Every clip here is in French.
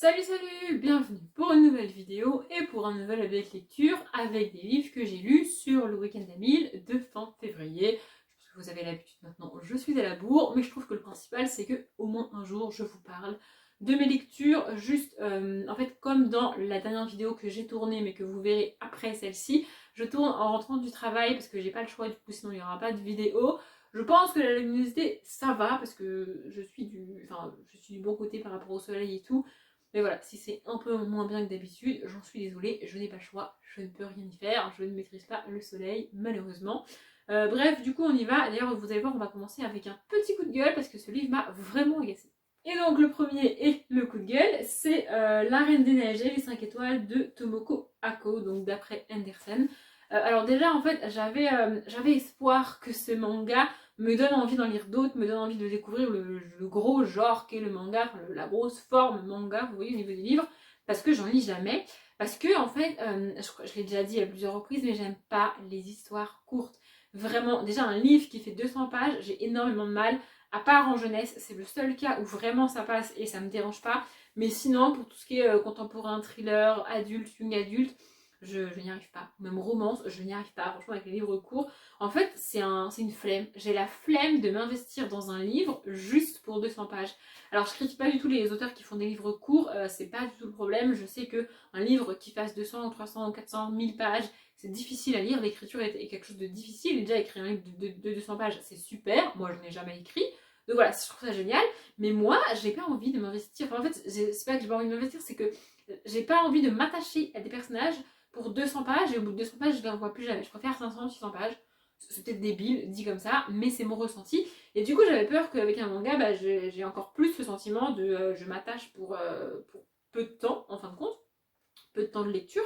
Salut, bienvenue pour une nouvelle vidéo et pour un nouvel update lecture avec des livres que j'ai lus sur le week-end à 1000 de fin février. Je pense que vous avez l'habitude maintenant, je suis à la bourre, mais je trouve que le principal c'est que au moins un jour je vous parle de mes lectures, juste en fait comme dans la dernière vidéo que j'ai tournée mais que vous verrez après celle-ci, je tourne en rentrant du travail parce que j'ai pas le choix du coup sinon il n'y aura pas de vidéo. Je pense que la luminosité ça va parce que je suis du bon côté par rapport au soleil et tout. Mais voilà, si c'est un peu moins bien que d'habitude, j'en suis désolée, je n'ai pas le choix, je ne peux rien y faire, je ne maîtrise pas le soleil, malheureusement. Bref, du coup on y va. D'ailleurs, vous allez voir, on va commencer avec un petit coup de gueule parce que ce livre m'a vraiment agacée. Et donc le premier et le coup de gueule, c'est La Reine des Neiges et les 5 étoiles de Tomoko Ako, donc d'après Andersen. Alors déjà, en fait, j'avais espoir que ce manga me donne envie d'en lire d'autres, me donne envie de découvrir le gros genre qu'est le manga, enfin, la grosse forme manga, vous voyez, au niveau des livres, parce que j'en lis jamais. Parce que, en fait, je l'ai déjà dit à plusieurs reprises, mais j'aime pas les histoires courtes. Vraiment, déjà un livre qui fait 200 pages, j'ai énormément de mal. À part en jeunesse, c'est le seul cas où vraiment ça passe et ça me dérange pas. Mais sinon, pour tout ce qui est contemporain, thriller, adulte, young adulte, je n'y arrive pas. Même romance, je n'y arrive pas. Franchement, avec les livres courts, en fait, c'est une flemme. J'ai la flemme de m'investir dans un livre juste pour 200 pages. Alors, je critique pas du tout les auteurs qui font des livres courts, c'est pas du tout le problème. Je sais que un livre qui fasse 200 ou 300 ou 400, 1000 pages, c'est difficile à lire. L'écriture est quelque chose de difficile. Et déjà, écrire un livre de 200 pages, c'est super. Moi, je n'ai jamais écrit. Donc voilà, je trouve ça génial. Mais moi, j'ai pas envie de m'investir. Enfin, en fait, c'est pas que j'ai pas envie de m'investir, c'est que j'ai pas envie de m'attacher à des personnages pour 200 pages et au bout de 200 pages, je les revois plus jamais. Je préfère 500, 600 pages. C'est peut-être débile, dit comme ça, mais c'est mon ressenti. Et du coup, j'avais peur qu'avec un manga, j'ai encore plus ce sentiment de je m'attache pour peu de temps, en fin de compte, peu de temps de lecture.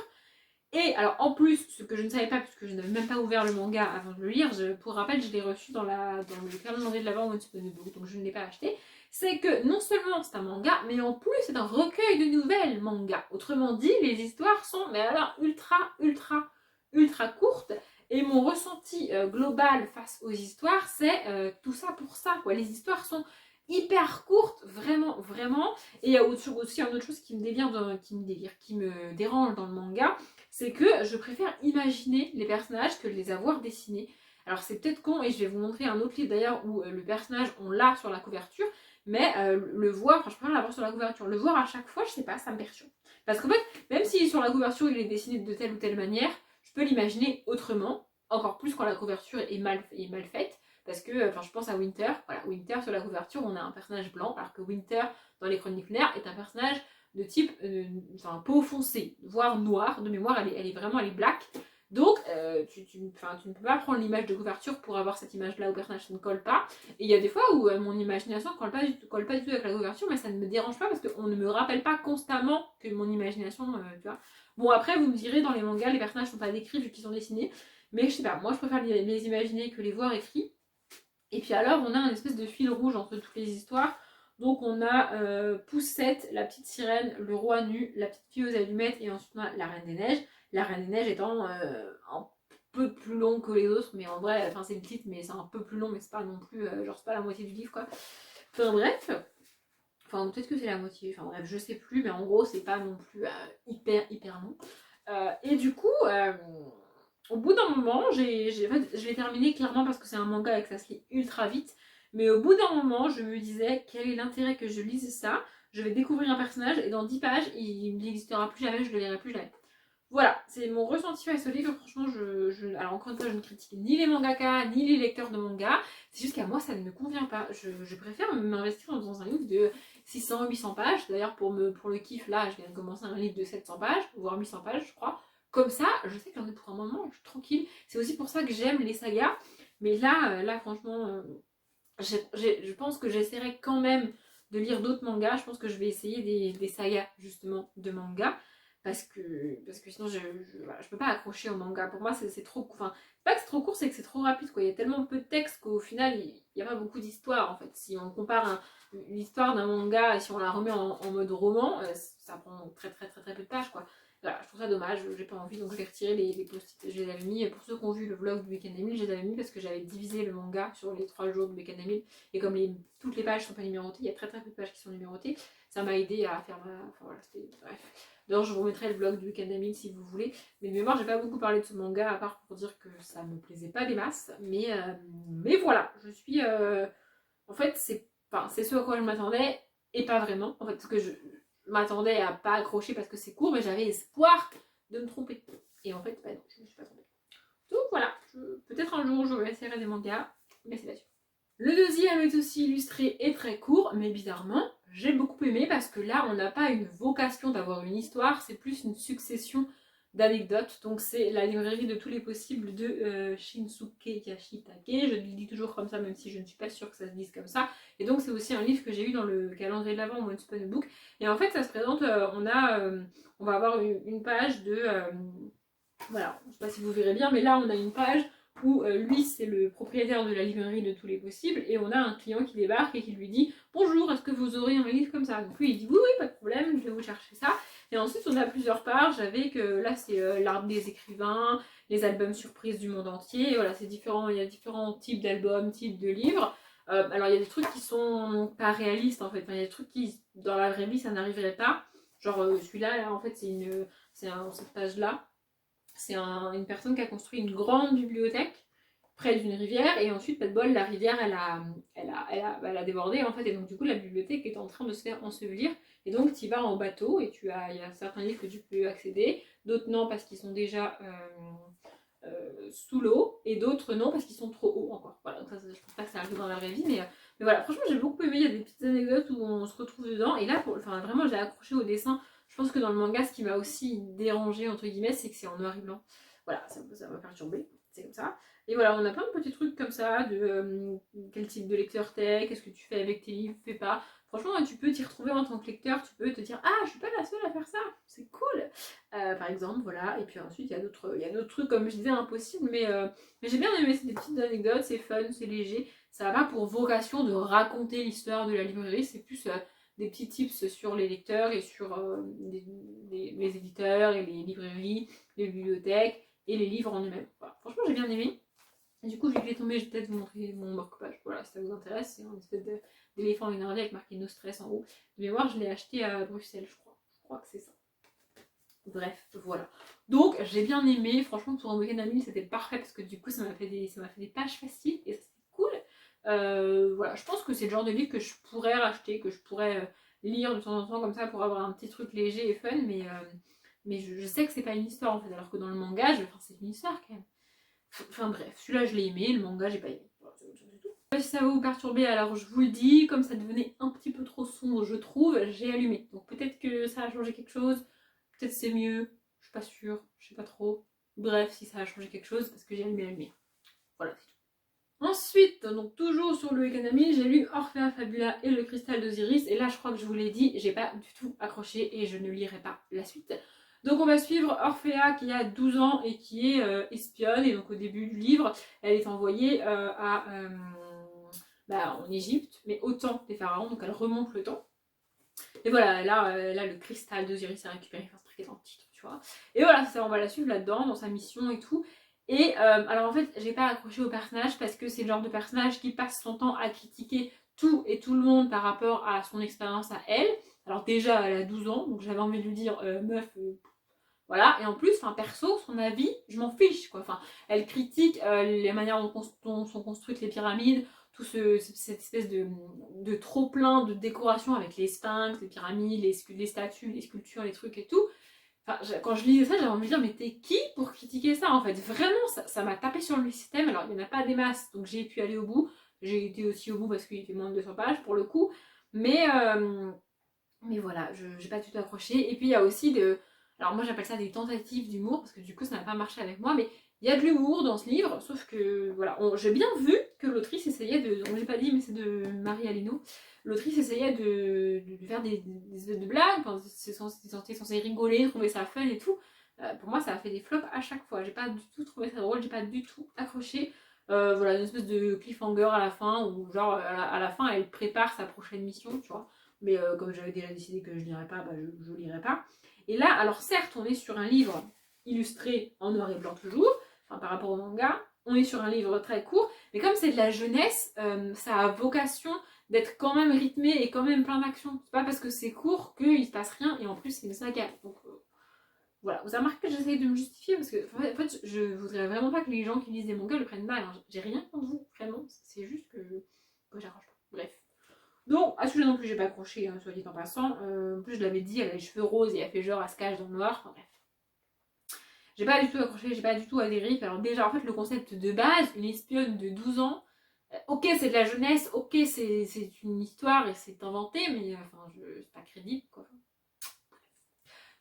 Et alors, en plus, ce que je ne savais pas, puisque je n'avais même pas ouvert le manga avant de le lire, pour rappel, je l'ai reçu dans le calendrier de l'avant Once Upon a Book, donc je ne l'ai pas acheté. C'est que non seulement c'est un manga, mais en plus c'est un recueil de nouvelles manga. Autrement dit, les histoires sont, mais alors, ultra courtes. Et mon ressenti global face aux histoires, c'est tout ça pour ça, quoi. Les histoires sont hyper courtes, vraiment. Et il y a aussi une autre chose qui me dérange dans le manga, c'est que je préfère imaginer les personnages que de les avoir dessinés. Alors c'est peut-être con, et je vais vous montrer un autre livre d'ailleurs où le personnage, on l'a sur la couverture, mais le voir, enfin je préfère l'avoir sur la couverture, le voir à chaque fois, je sais pas, ça me perturbe. Parce qu'en fait, même si sur la couverture il est dessiné de telle ou telle manière, je peux l'imaginer autrement, encore plus quand la couverture est mal faite. Parce que, je pense à Winter. Voilà, Winter sur la couverture, on a un personnage blanc, alors que Winter dans les Chroniques Lunaires est un personnage de type, peau foncé, voire noir. De mémoire, elle est black. Donc, tu ne peux pas prendre l'image de couverture pour avoir cette image-là au personnage, ça ne colle pas. Et il y a des fois où mon imagination ne colle pas du tout avec la couverture, mais ça ne me dérange pas parce qu'on ne me rappelle pas constamment que mon imagination, tu vois. Bon, après, vous me direz, dans les mangas, les personnages ne sont pas décrits vu qu'ils sont dessinés. Mais je sais pas, moi je préfère les imaginer que les voir écrits. Et puis alors, on a une espèce de fil rouge entre toutes les histoires. Donc on a Poussette, la petite sirène, le roi nu, la petite fille aux allumettes et ensuite on a la Reine des Neiges. La Reine des Neiges étant un peu plus long que les autres, mais en vrai, enfin c'est le titre, mais c'est un peu plus long, mais c'est pas non plus, genre c'est pas la moitié du livre quoi. Enfin bref, enfin peut-être que c'est la moitié, enfin bref, je sais plus, mais en gros c'est pas non plus hyper long. Et du coup, au bout d'un moment, en fait, je l'ai terminé clairement parce que c'est un manga et que ça se lit ultra vite. Mais au bout d'un moment, je me disais, quel est l'intérêt que je lise ça? Je vais découvrir un personnage et dans 10 pages, il n'existera plus jamais, je le verrai plus jamais. Voilà, c'est mon ressenti face au livre. Franchement, alors encore une fois, je ne critique ni les mangaka, ni les lecteurs de manga. C'est juste qu'à moi, ça ne me convient pas. Je préfère m'investir dans un livre de 600, 800 pages. D'ailleurs, pour le kiff, là, je viens de commencer un livre de 700 pages, voire 800 pages, je crois. Comme ça, je sais que j'en ai pour un moment, je suis tranquille. C'est aussi pour ça que j'aime les sagas. Mais là franchement, je pense que j'essaierai quand même de lire d'autres mangas. Je pense que je vais essayer des sagas, justement, de mangas. Parce que sinon, voilà, je peux pas accrocher au manga. Pour moi, c'est trop court. Enfin, c'est pas que c'est trop court, c'est que c'est trop rapide, quoi. Il y a tellement peu de texte qu'au final, il n'y a pas beaucoup d'histoire, en fait. Si on compare l'histoire d'un manga et si on la remet en mode roman, ça prend très peu de pages, quoi. Voilà, je trouve ça dommage, j'ai pas envie, donc je vais retirer les post-it. Je les avais mis, pour ceux qui ont vu le vlog du Week-end Emile, je les avais mis parce que j'avais divisé le manga sur les 3 jours du Week-end Emile. Et comme toutes les pages sont pas numérotées, il y a très peu de pages qui sont numérotées, ça m'a aidé à faire ma... Enfin voilà, c'était... Bref. D'ailleurs, je vous remettrai le vlog du Week-end Emile si vous voulez. Mais de mémoire, j'ai pas beaucoup parlé de ce manga, à part pour dire que ça me plaisait pas des masses. Mais voilà, je suis... En fait, c'est ce à quoi je m'attendais, et pas vraiment. En fait, ce que je m'attendais à pas accrocher parce que c'est court, mais j'avais espoir de me tromper. Et en fait, bah non, je me suis pas trompée. Donc voilà, peut-être un jour je essaierai des mangas, mais c'est pas sûr. Le deuxième est aussi illustré et très court, mais bizarrement, j'ai beaucoup aimé parce que là, on n'a pas une vocation d'avoir une histoire, c'est plus une succession d'anecdotes. Donc c'est la librairie de tous les possibles de Shinsuke Yashitake. Je le dis toujours comme ça, même si je ne suis pas sûre que ça se dise comme ça. Et donc c'est aussi un livre que j'ai eu dans le calendrier de l'Avent Once Upon a Book. Et en fait, ça se présente, on va avoir une page de... voilà, je ne sais pas si vous verrez bien, mais là, on a une page où lui, c'est le propriétaire de la librairie de tous les possibles, et on a un client qui débarque et qui lui dit « Bonjour, est-ce que vous aurez un livre comme ça ?» Donc lui, il dit « Oui, oui, pas de problème, je vais vous chercher ça. » Et ensuite, on a plusieurs pages avec, là, c'est l'arbre des écrivains, les albums surprises du monde entier, et voilà, c'est différent, il y a différents types d'albums, types de livres. Alors, il y a des trucs qui sont pas réalistes, en fait, enfin, il y a des trucs qui, dans la vraie vie, ça n'arriverait pas. Genre, celui-là, là, en fait, cette page-là, c'est une personne qui a construit une grande bibliothèque près d'une rivière, et ensuite, pas de bol, la rivière, elle a débordé, en fait, et donc du coup, la bibliothèque est en train de se faire ensevelir, et donc tu y vas en bateau, et il y a certains livres que tu peux accéder, d'autres non, parce qu'ils sont déjà sous l'eau, et d'autres non, parce qu'ils sont trop hauts encore. Voilà, donc ça, je pense pas que ça arrive dans la vraie vie, mais voilà, franchement, j'ai beaucoup aimé, il y a des petites anecdotes où on se retrouve dedans, et là, vraiment, j'ai accroché au dessin. Je pense que dans le manga, ce qui m'a aussi dérangé, entre guillemets, c'est que c'est en noir et blanc. Voilà, ça m'a perturbé, c'est comme ça. Et voilà, on a plein de petits trucs comme ça, de quel type de lecteur t'es, qu'est-ce que tu fais avec tes livres, fais pas. Franchement, tu peux t'y retrouver en tant que lecteur, tu peux te dire « Ah, je suis pas la seule à faire ça, c'est cool !» Par exemple, voilà. Et puis ensuite, il y a d'autres trucs, comme je disais, impossibles, mais j'ai bien aimé, c'est des petites anecdotes, c'est fun, c'est léger. Ça n'a pas pour vocation de raconter l'histoire de la librairie, c'est plus... des petits tips sur les lecteurs et sur les éditeurs et les librairies, les bibliothèques et les livres en eux-mêmes. Voilà. Franchement, j'ai bien aimé. Et du coup, vu qu'il est tombé, je vais peut-être vous montrer mon marque-page. Voilà, si ça vous intéresse, c'est un espèce d'éléphant énervé avec marqué No Stress en haut. De mémoire, je l'ai acheté à Bruxelles, je crois. Je crois que c'est ça. Bref, voilà. Donc, j'ai bien aimé. Franchement, pour un week-end à 1000, c'était parfait parce que du coup, ça m'a fait des pages faciles et ça, c'était cool. Voilà, je pense que c'est le genre de livre que je pourrais racheter, que je pourrais lire de temps en temps comme ça pour avoir un petit truc léger et fun, mais je sais que c'est pas une histoire en fait, alors que dans le manga, c'est une histoire quand même. Enfin bref, celui-là je l'ai aimé, le manga j'ai pas aimé. Voilà, c'est tout. Si ça va vous perturber, alors je vous le dis, comme ça devenait un petit peu trop sombre, je trouve, j'ai allumé. Donc peut-être que ça a changé quelque chose, peut-être c'est mieux, je suis pas sûre, je sais pas trop. Bref, si ça a changé quelque chose, parce que j'ai allumé la lumière. Voilà, c'est tout. Ensuite, donc toujours sur le Economy, j'ai lu Orphea Fabula et le Cristal d'Osiris, et là je crois que je vous l'ai dit, j'ai pas du tout accroché et je ne lirai pas la suite. Donc on va suivre Orphea qui a 12 ans et qui est espionne, et donc au début du livre, elle est envoyée en Égypte, mais au temps des pharaons, donc elle remonte le temps. Et voilà, là le Cristal d'Osiris est récupéré, enfin c'est dans le titre, tu vois. Et voilà, ça, on va la suivre là-dedans, dans sa mission et tout. Et alors en fait, j'ai pas accroché au personnage parce que c'est le genre de personnage qui passe son temps à critiquer tout et tout le monde par rapport à son expérience à elle. Alors déjà, elle a 12 ans, donc j'avais envie de lui dire meuf, voilà. Et en plus, perso, son avis, je m'en fiche, quoi. Enfin, elle critique les manières dont sont construites les pyramides, tout cette espèce de trop-plein de décoration avec les sphinx, les pyramides, les statues, les sculptures, les trucs et tout. Enfin, quand je lisais ça, j'avais envie de dire, mais t'es qui pour critiquer ça en fait? Vraiment, ça m'a tapé sur le système. Alors, il n'y en a pas des masses, donc j'ai pu aller au bout. J'ai été aussi au bout parce qu'il fait moins de 200 pages pour le coup. Mais voilà, j'ai pas du tout accroché. Et puis, il y a aussi alors, moi, j'appelle ça des tentatives d'humour parce que du coup, ça n'a pas marché avec moi. Mais il y a de l'humour dans ce livre, sauf que voilà, j'ai bien vu que l'autrice essayait on j'ai pas dit, mais c'est de Marie Aleno. L'autrice essayait de faire des blagues, enfin, c'est censé rigoler, trouver ça fun et tout. Pour moi, ça a fait des flops à chaque fois. J'ai pas du tout trouvé ça drôle, j'ai pas du tout accroché. Voilà, une espèce de cliffhanger à la fin, où genre à la fin, elle prépare sa prochaine mission, tu vois. Mais comme j'avais déjà décidé que je lirais pas, je lirais pas. Et là, alors certes, on est sur un livre illustré en noir et blanc toujours, enfin par rapport au manga, on est sur un livre très court, mais comme c'est de la jeunesse, ça a vocation d'être quand même rythmé et quand même plein d'action. C'est pas parce que c'est court qu'il se passe rien, et en plus c'est une saga. Donc voilà, vous avez remarqué que j'essaye de me justifier parce que en fait, je voudrais vraiment pas que les gens qui lisent des mangas le prennent mal. Hein. J'ai rien contre vous, vraiment, c'est juste que j'arrange pas. Bref. Donc, à ce sujet non plus, j'ai pas accroché, hein, soit dit en passant. En plus, je l'avais dit, elle a les cheveux roses et elle fait genre, elle se cache dans le noir. Enfin, bref. J'ai pas du tout accroché, j'ai pas du tout adhéré. Alors, déjà, en fait, le concept de base, une espionne de 12 ans, ok, c'est de la jeunesse, ok, c'est une histoire et c'est inventé, mais enfin, c'est pas crédible, quoi.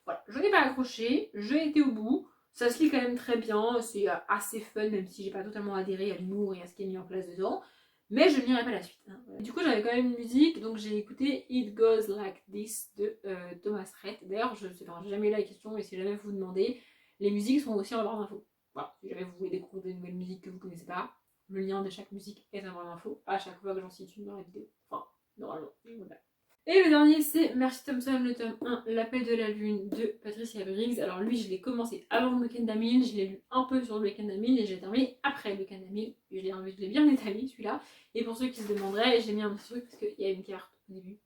Voilà, je n'ai pas accroché, j'ai été au bout. Ça se lit quand même très bien, c'est assez fun, même si j'ai pas totalement adhéré à l'humour et à ce qui est mis en place dedans. Mais je ne lirai pas la suite. Hein. Du coup, j'avais quand même une musique, donc j'ai écouté It Goes Like This de Thomas Rhett. D'ailleurs, je sais pas, j'ai jamais eu la question, et si jamais vous demandez, les musiques sont aussi en barre d'infos. Voilà, si jamais vous voulez découvrir de nouvelles musiques que vous connaissez pas, le lien de chaque musique est en barre d'infos à chaque fois que j'en cite une dans la vidéo. Enfin, normalement, voilà. Et le dernier, c'est Merci Thompson, le tome 1, L'appel de la lune de Patricia Briggs. Alors lui, je l'ai commencé avant le week-end d'Amil, je l'ai lu un peu sur le week-end d'Amil et j'ai terminé après le week-end d'Amil. Je l'ai bien étalé celui-là. Et pour ceux qui se demanderaient, j'ai mis un petit truc parce qu'il y a une carte au début.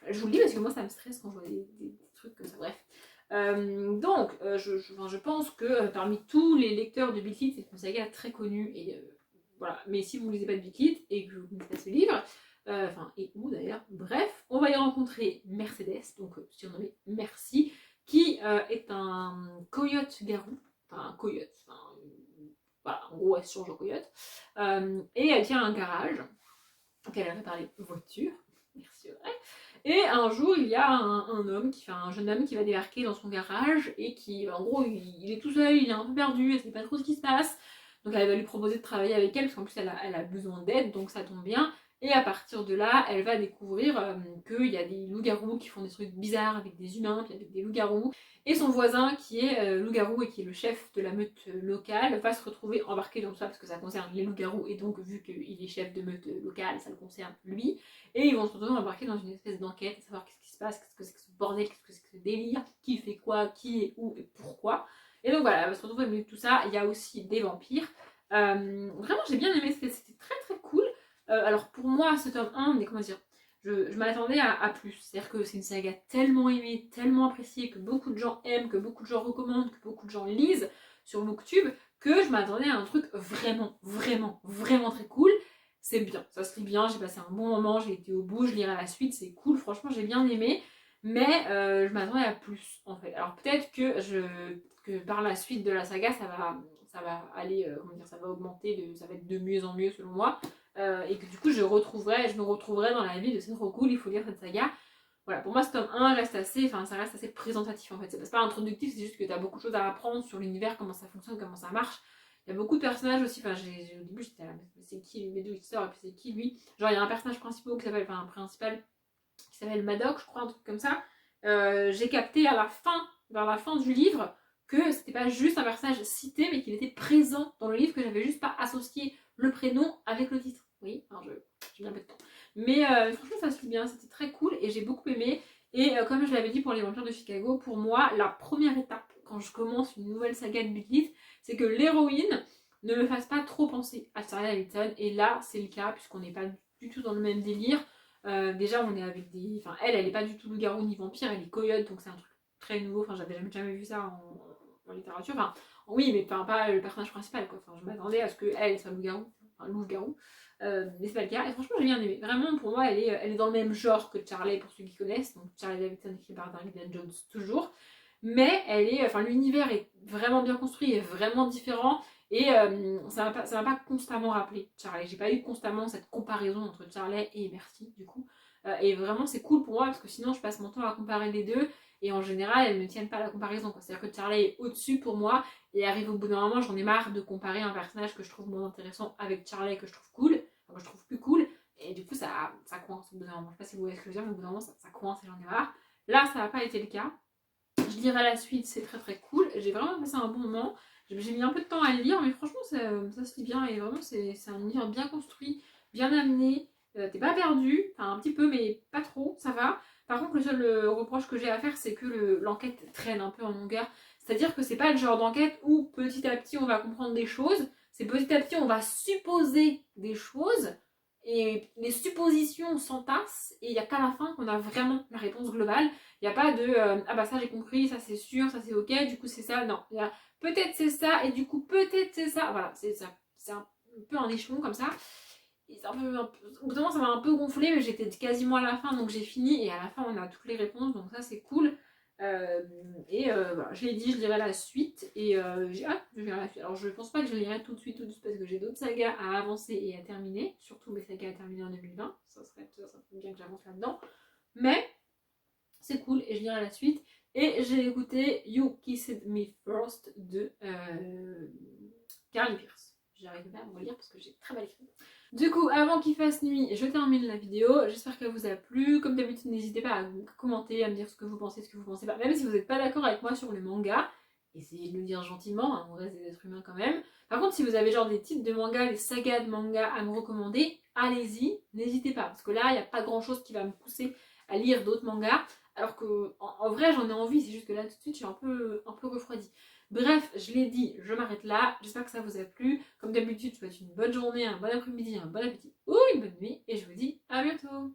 Je vous le dis parce que moi ça me stresse quand je vois des trucs comme ça, bref. Je pense que parmi tous les lecteurs de Big Hit, c'est une saga très connue. Et voilà. Mais si vous ne lisez pas de Big Hit et que vous lisez pas ce livre, et où d'ailleurs, bref, on va y rencontrer Mercedes, donc surnommée Merci, qui est un coyote garou, enfin un coyote, voilà, en gros elle se change en coyote, et elle tient un garage, donc elle répare les voitures, merci vrai. Et un jour, il y a un jeune homme qui va débarquer dans son garage et qui, en gros, il est tout seul, il est un peu perdu, elle sait pas trop ce qui se passe. Donc elle va lui proposer de travailler avec elle, parce qu'en plus elle a besoin d'aide, donc ça tombe bien. Et à partir de là, elle va découvrir qu'il y a des loups-garous qui font des trucs bizarres avec des humains, puis avec des loups-garous. Et son voisin, qui est loup-garou et qui est le chef de la meute locale, va se retrouver embarqué dans ça parce que ça concerne les loups-garous. Et donc, vu qu'il est chef de meute locale, ça le concerne lui. Et ils vont se retrouver embarqués dans une espèce d'enquête, à savoir qu'est-ce qui se passe, qu'est-ce que c'est que ce bordel, qu'est-ce que c'est que ce délire, qui fait quoi, qui est où et pourquoi. Et donc voilà, elle va se retrouver au milieu de tout ça. Il y a aussi des vampires. Vraiment, j'ai bien aimé, c'était très très cool. Alors pour moi, ce tome 1, mais comment dire, je m'attendais à plus. C'est-à-dire que c'est une saga tellement aimée, tellement appréciée, que beaucoup de gens aiment, que beaucoup de gens recommandent, que beaucoup de gens lisent sur Booktube, que je m'attendais à un truc vraiment, vraiment, vraiment très cool. C'est bien, ça se lit bien, j'ai passé un bon moment, j'ai été au bout, je lirai la suite, c'est cool, franchement j'ai bien aimé. Mais je m'attendais à plus en fait. Alors peut-être que par la suite de la saga, ça va aller, comment dire, ça va augmenter, ça va être de mieux en mieux selon moi. Et que du coup je me retrouverai dans la vie de c'est trop cool, il faut lire cette saga. Voilà, pour moi ce tome 1 reste assez, enfin ça reste assez présentatif en fait. C'est pas introductif, c'est juste que t'as beaucoup de choses à apprendre sur l'univers, comment ça fonctionne, comment ça marche. Il y a beaucoup de personnages aussi, enfin au début j'étais là, c'est qui lui, d'où il sort, et puis c'est qui lui. Genre il y a un personnage principal qui s'appelle, enfin un principal qui s'appelle Madoc, je crois, un truc comme ça. J'ai capté vers la fin du livre, que c'était pas juste un personnage cité, mais qu'il était présent dans le livre, que j'avais juste pas associé le prénom avec le titre. Oui, alors j'ai mis un peu de temps. Mais franchement, ça se lit bien, c'était très cool et j'ai beaucoup aimé. Et comme je l'avais dit pour les vampires de Chicago, pour moi, la première étape quand je commence une nouvelle saga de Big Hit, c'est que l'héroïne ne me fasse pas trop penser à Sarah Hamilton. Et là, c'est le cas, puisqu'on n'est pas du tout dans le même délire. Déjà, on est avec des. Enfin, elle est pas du tout loup-garou ni vampire, elle est coyote, donc c'est un truc très nouveau. Enfin, j'avais jamais vu ça en littérature. Enfin, oui, mais pas le personnage principal, quoi. Enfin, je m'attendais à ce qu'elle soit loup-garou, enfin, loup-garou. Mais c'est pas le cas. Et franchement, j'ai bien aimé. Vraiment, pour moi, elle est dans le même genre que Charlie, pour ceux qui connaissent. Donc, Charlie Davidson, écrit par Darren Jones, toujours. Mais enfin, l'univers est vraiment bien construit, est vraiment différent. Et ça m'a pas constamment rappelé Charlie. J'ai pas eu constamment cette comparaison entre Charlie et Merci, du coup. Et vraiment, c'est cool pour moi parce que sinon, je passe mon temps à comparer les deux. Et en général, elles ne tiennent pas la comparaison. C'est-à-dire que Charlie est au-dessus pour moi. Et arrive au bout d'un moment, j'en ai marre de comparer un personnage que je trouve moins intéressant avec Charlie que je trouve cool. Enfin, que je trouve plus cool. Et du coup, ça coince au bout d'un moment. Je sais pas si vous voyez ce que je veux dire, mais au bout d'un moment, ça coince et j'en ai marre. Là, ça n'a pas été le cas. Je lirai la suite, c'est très très cool. J'ai vraiment passé un bon moment. J'ai mis un peu de temps à le lire, mais franchement, ça se lit bien. Et vraiment, c'est un livre bien construit, bien amené. T'es pas perdu, enfin un petit peu, mais pas trop, ça va. Par contre, le seul reproche que j'ai à faire, c'est que l'enquête traîne un peu en longueur. C'est-à-dire que c'est pas le genre d'enquête où petit à petit on va comprendre des choses, c'est petit à petit on va supposer des choses, et les suppositions s'entassent, et il n'y a qu'à la fin qu'on a vraiment la réponse globale. Il n'y a pas de ah bah ça j'ai compris, ça c'est sûr, ça c'est ok, du coup c'est ça. Non, il y a peut-être c'est ça, et du coup peut-être c'est ça. Voilà, c'est ça. C'est un peu un échelon comme ça. Et c'est au bout d'un moment, ça m'a un peu gonflé, mais j'étais quasiment à la fin, donc j'ai fini. Et à la fin, on a toutes les réponses, donc ça c'est cool. Voilà, je l'ai dit, je lirai la suite. Et j'ai hâte de lire la suite. Alors je pense pas que je lirai tout de suite, parce que j'ai d'autres sagas à avancer et à terminer. Surtout mes sagas à terminer en 2020. Ça serait bien que j'avance là-dedans. Mais c'est cool et je lirai la suite. Et j'ai écouté You Kissed Me First de Carly Pierce. J'arrive pas à me relire parce que j'ai très mal écrit. Du coup, avant qu'il fasse nuit, je termine la vidéo. J'espère qu'elle vous a plu. Comme d'habitude, n'hésitez pas à commenter, à me dire ce que vous pensez, ce que vous pensez pas. Même si vous n'êtes pas d'accord avec moi sur le manga, essayez de le dire gentiment, hein, on reste des êtres humains quand même. Par contre, si vous avez genre des titres de manga, des sagas de manga à me recommander, allez-y, n'hésitez pas. Parce que là, il n'y a pas grand chose qui va me pousser à lire d'autres mangas. Alors que en vrai, j'en ai envie, c'est juste que là, tout de suite, je suis un peu refroidie. Bref, je l'ai dit, je m'arrête là. J'espère que ça vous a plu. Comme d'habitude, je vous souhaite une bonne journée, un bon après-midi, un bon appétit ou une bonne nuit. Et je vous dis à bientôt.